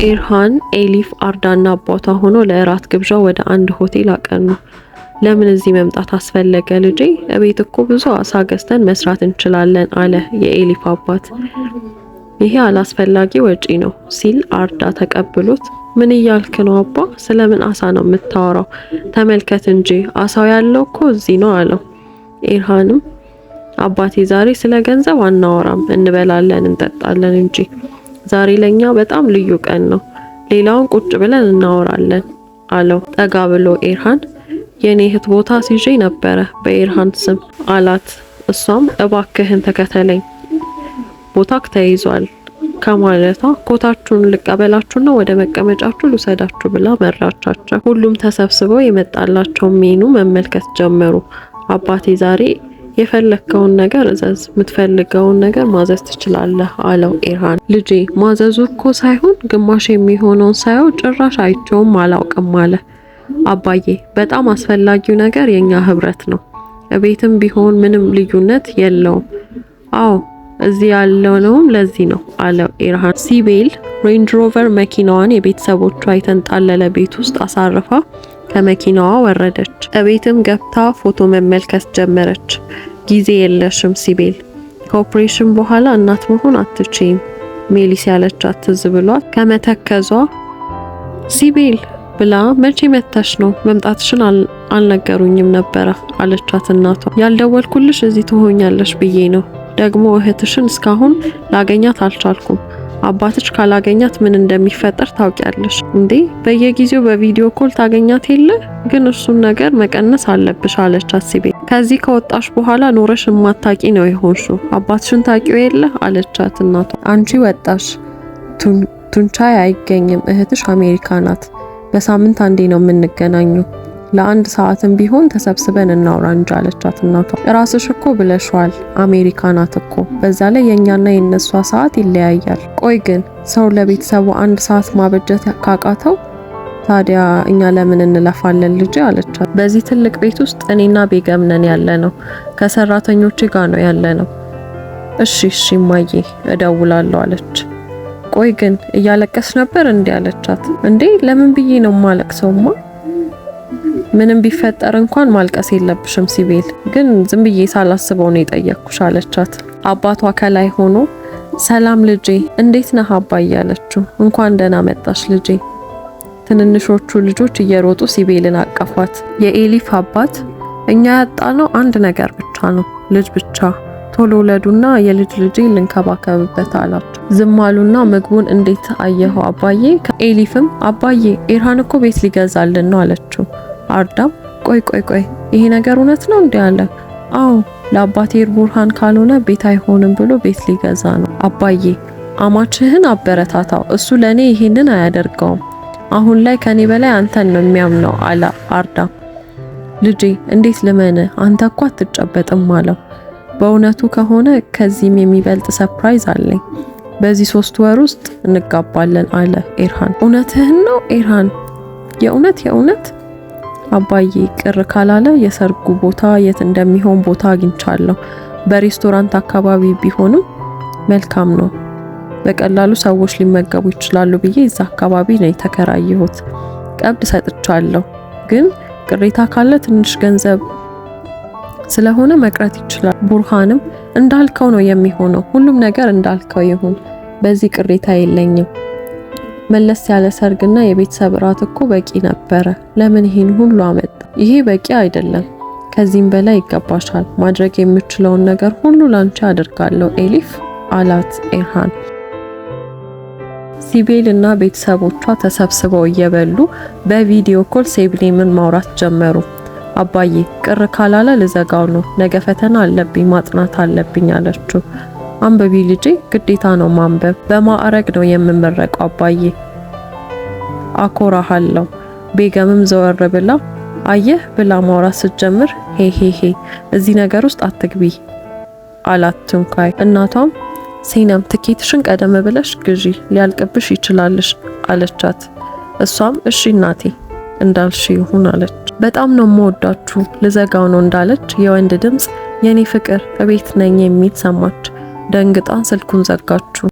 ኤርሃን፣ ኤሊፍ፣ አርዳና አባቷ ሆኖ ለእራት ግብዣ ወደ አንድ ሆቴል አቀኑ። ለምን እዚህ መምጣት አስፈለገ ልጄ? እቤት እኮ ብዙ አሳ ገዝተን መስራት እንችላለን አለ የኤሊፍ አባት። ይሄ አላስፈላጊ ወጪ ነው ሲል አርዳ ተቀብሎት፣ ምን እያልክ ነው አባ? ስለምን አሳ ነው የምታወራው? ተመልከት እንጂ አሳው ያለው እኮ እዚህ ነው አለው። ኤርሃንም አባቴ ዛሬ ስለ ገንዘብ አናወራም፣ እንበላለን እንጠጣለን እንጂ ዛሬ ለኛ በጣም ልዩ ቀን ነው። ሌላውን ቁጭ ብለን እናወራለን አለው። ጠጋ ብሎ ኤርሃን የኔ እህት ቦታ ሲዤ ነበረ በኤርሃን ስም አላት። እሷም እባክህን ተከተለኝ ቦታክ ተይዟል ከማለቷ ኮታችሁን ልቀበላችሁና ወደ መቀመጫችሁ ልውሰዳችሁ ብላ መራቻቸው። ሁሉም ተሰብስበው የመጣላቸው ሜኑ መመልከት ጀመሩ። አባቴ ዛሬ የፈለከውን ነገር እዘዝ፣ የምትፈልገውን ነገር ማዘዝ ትችላለህ አለው ኤርሃን። ልጄ ማዘዙ እኮ ሳይሆን ግማሽ የሚሆነውን ሳይው ጭራሽ አይቼውም አላውቅም አለ። አባዬ በጣም አስፈላጊው ነገር የኛ ህብረት ነው። እቤትም ቢሆን ምንም ልዩነት የለውም። አዎ እዚህ ያለነውም ለዚህ ነው አለው ኤርሃን። ሲቤል ሬንጅ ሮቨር መኪናዋን የቤተሰቦቿ የተንጣለለ ቤት ውስጥ አሳርፋ ከመኪናዋ ወረደች። እቤትም ገብታ ፎቶ መመልከት ጀመረች። ጊዜ የለሽም ሲቤል፣ ከኦፕሬሽን በኋላ እናት መሆን አትችይም ሜሊስ ያለቻት ትዝ ብሏት ከመተከዟ ሲቤል ብላ መቼ መተሽ ነው? መምጣትሽን አልነገሩኝም ነበረ አለቻት እናቷ። ያልደወልኩልሽ እዚህ ትሆኛለሽ ብዬ ነው። ደግሞ እህትሽን እስካሁን ላገኛት አልቻልኩም። አባትሽ ካላገኛት ምን እንደሚፈጠር ታውቂያለሽ እንዴ? በየጊዜው በቪዲዮ ኮል ታገኛት የለ? ግን እሱን ነገር መቀነስ አለብሽ አለቻት ሲቤል። ከዚህ ከወጣሽ በኋላ ኖረሽ ማታቂ ነው የሆንሽው። አባትሽን ታቂው የለ አለቻት እናቷ። አንቺ ወጣሽ ቱንቻይ አይገኝም፣ እህትሽ አሜሪካ ናት። በሳምንት አንዴ ነው የምንገናኘው። ለአንድ ሰዓትም ቢሆን ተሰብስበን እናውራ እንጂ አለቻት እናቷ። ራስሽ እኮ ብለሽዋል፣ አሜሪካ ናት እኮ። በዛ ላይ የኛና የነሷ ሰዓት ይለያያል። ቆይ ግን ሰው ለቤተሰቡ አንድ ሰዓት ማበጀት ካቃተው ታዲያ እኛ ለምን እንለፋለን ልጅ አለቻት። በዚህ ትልቅ ቤት ውስጥ እኔና ቤገም ነን ያለ ነው። ከሰራተኞቼ ጋር ነው ያለ ነው። እሺ ማዬ እደውላለሁ አለች። ቆይ ግን እያለቀስ ነበር እንዴ አለቻት። እንዴ ለምን ብዬ ነው ማለቅሰውማ? ምንም ቢፈጠር እንኳን ማልቀስ የለብሽም ሲቤል፣ ግን ዝም ብዬ ሳላስበው ነው የጠየቅኩሽ አለቻት። አባቷ ከላይ ሆኖ ሰላም ልጄ እንዴት ነህ አባዬ አለችው። እንኳን ደህና መጣሽ ልጄ። ትንንሾቹ ልጆች እየሮጡ ሲቤልን አቀፏት። የኤሊፍ አባት እኛ ያጣነው አንድ ነገር ብቻ ነው፣ ልጅ ብቻ። ቶሎ ወለዱና የልጅ ልጄ ልንከባከብበት አላቸው። ዝም አሉና ምግቡን እንዴት አየኸው አባዬ? ኤሊፍም አባዬ ኤርሃን እኮ ቤት ሊገዛልን ነው አለችው። አርዳም ቆይ ይሄ ነገር እውነት ነው እንዴ አለ። አዎ ለአባቴ ቡርሃን ካልሆነ ቤት አይሆንም ብሎ ቤት ሊገዛ ነው። አባዬ አማችህን አበረታታው፣ እሱ ለኔ ይሄንን አያደርገውም። አሁን ላይ ከኔ በላይ አንተን ነው የሚያምነው አለ አርዳም። ልጄ እንዴት ልመን? አንተ እኮ አትጨበጥም አለው። በእውነቱ ከሆነ ከዚህም የሚበልጥ ሰርፕራይዝ አለኝ። በዚህ 3 ወር ውስጥ እንጋባለን አለ ኤርሃን። እውነትህን ነው ኤርሃን? የእውነት አባዬ ቅር ካላለ የሰርጉ ቦታ የት እንደሚሆን ቦታ አግኝቻለሁ። በሬስቶራንት አካባቢ ቢሆንም መልካም ነው። በቀላሉ ሰዎች ሊመገቡ ይችላሉ ብዬ እዛ አካባቢ ነው የተከራየሁት። ቀብድ ሰጥቻለሁ፣ ግን ቅሬታ ካለ ትንሽ ገንዘብ ስለሆነ መቅረት ይችላል። ቡርሃንም እንዳልከው ነው የሚሆነው። ሁሉም ነገር እንዳልከው ይሁን፣ በዚህ ቅሬታ የለኝም። መለስ ያለ ሰርግና የቤተሰብ ራት እኮ በቂ ነበረ። ለምን ይሄን ሁሉ አመጣ? ይሄ በቂ አይደለም፣ ከዚህም በላይ ይገባሻል። ማድረግ የምችለውን ነገር ሁሉ ላንቺ አደርጋለሁ ኤሊፍ አላት ኤርሃን። ሲቤል እና ቤተሰቦቿ ተሰብስበው እየበሉ በቪዲዮ ኮል ሴብሌምን ማውራት ጀመሩ። አባዬ ቅር ካላለ ልዘጋው ነው፣ ነገ ፈተና አለብኝ ማጥናት አለብኝ አለችው። አንበቢ ልጄ፣ ግዴታ ነው ማንበብ። በማዕረግ ነው የምመረቀው አባዬ፣ አኮራሃለሁ። ቤገምም ዘወር ብላ አየህ ብላ ማውራት ስትጀምር ሄ እዚህ ነገር ውስጥ አትግቢ አላት ቱንካይ። እናቷም ሲነም ትኬትሽን ቀደም ብለሽ ግዢ፣ ሊያልቅብሽ ይችላልሽ አለቻት። እሷም እሺ እናቴ እንዳልሽ ይሁን አለች። በጣም ነው የምወዳችሁ ልዘጋው ነው እንዳለች የወንድ ድምጽ የኔ ፍቅር እቤት ነኝ የሚል ሰማች። ደንግጣ ስልኩን ዘጋችሁ።